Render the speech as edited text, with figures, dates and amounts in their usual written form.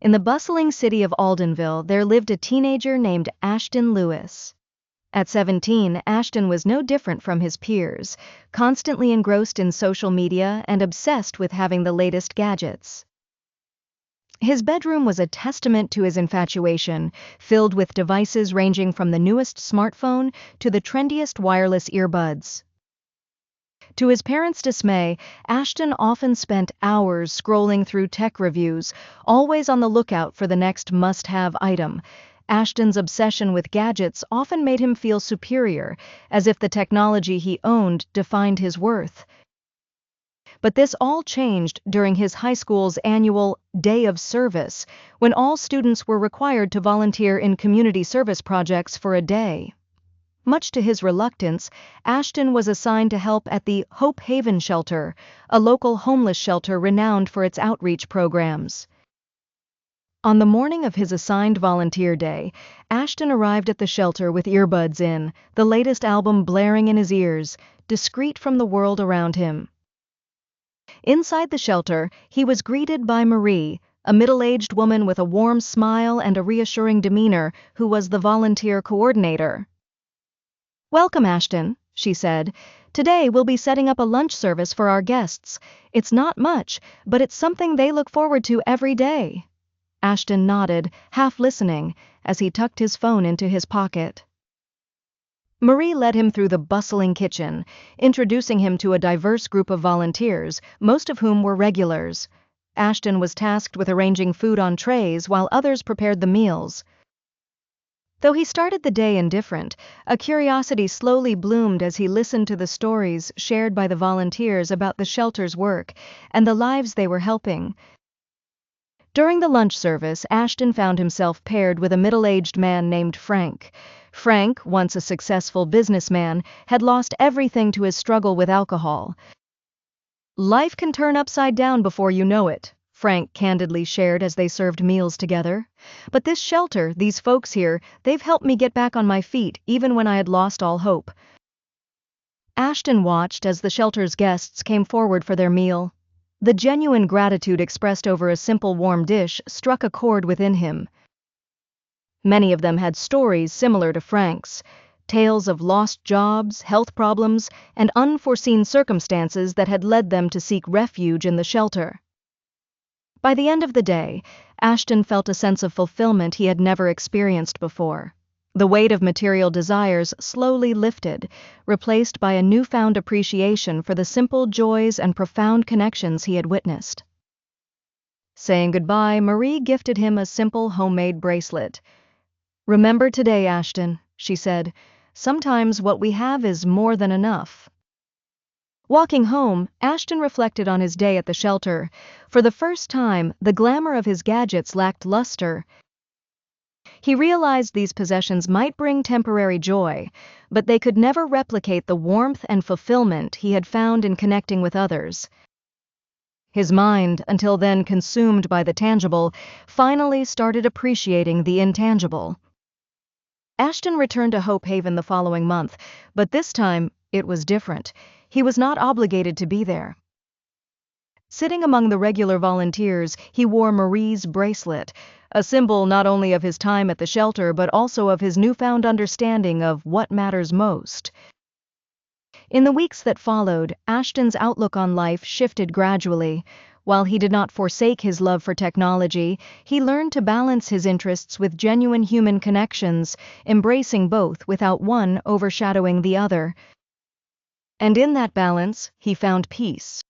In the bustling city of Aldenville, there lived a teenager named Ashton Lewis. At 17, Ashton was no different from his peers, constantly engrossed in social media and obsessed with having the latest gadgets. His bedroom was a testament to his infatuation, filled with devices ranging from the newest smartphone to the trendiest wireless earbuds. To his parents' dismay, Ashton often spent hours scrolling through tech reviews, always on the lookout for the next must-have item. Ashton's obsession with gadgets often made him feel superior, as if the technology he owned defined his worth. But this all changed during his high school's annual Day of Service, when all students were required to volunteer in community service projects for a day. Much to his reluctance, Ashton was assigned to help at the Hope Haven Shelter, a local homeless shelter renowned for its outreach programs. On the morning of his assigned volunteer day, Ashton arrived at the shelter with earbuds in, the latest album blaring in his ears, discreet from the world around him. Inside the shelter, he was greeted by Marie, a middle-aged woman with a warm smile and a reassuring demeanor, who was the volunteer coordinator. "Welcome, Ashton," she said. "Today we'll be setting up a lunch service for our guests. It's not much, but it's something they look forward to every day." Ashton nodded, half listening, as he tucked his phone into his pocket. Marie led him through the bustling kitchen, introducing him to a diverse group of volunteers, most of whom were regulars. Ashton was tasked with arranging food on trays while others prepared the meals. Though he started the day indifferent, a curiosity slowly bloomed as he listened to the stories shared by the volunteers about the shelter's work and the lives they were helping. During the lunch service, Ashton found himself paired with a middle-aged man named Frank. Frank, once a successful businessman, had lost everything to his struggle with alcohol. "Life can turn upside down before you know it," Frank candidly shared as they served meals together. "But this shelter, these folks here, they've helped me get back on my feet, even when I had lost all hope." Ashton watched as the shelter's guests came forward for their meal. The genuine gratitude expressed over a simple warm dish struck a chord within him. Many of them had stories similar to Frank's, tales of lost jobs, health problems, and unforeseen circumstances that had led them to seek refuge in the shelter. By the end of the day, Ashton felt a sense of fulfillment he had never experienced before. The weight of material desires slowly lifted, replaced by a newfound appreciation for the simple joys and profound connections he had witnessed. Saying goodbye, Marie gifted him a simple homemade bracelet. "Remember today, Ashton," she said. "Sometimes what we have is more than enough." Walking home, Ashton reflected on his day at the shelter. For the first time, the glamour of his gadgets lacked luster. He realized these possessions might bring temporary joy, but they could never replicate the warmth and fulfillment he had found in connecting with others. His mind, until then consumed by the tangible, finally started appreciating the intangible. Ashton returned to Hope Haven the following month, but this time it was different. He was not obligated to be there. Sitting among the regular volunteers, he wore Marie's bracelet, a symbol not only of his time at the shelter but also of his newfound understanding of what matters most. In the weeks that followed, Ashton's outlook on life shifted gradually. While he did not forsake his love for technology, he learned to balance his interests with genuine human connections, embracing both without one overshadowing the other. And in that balance, he found peace.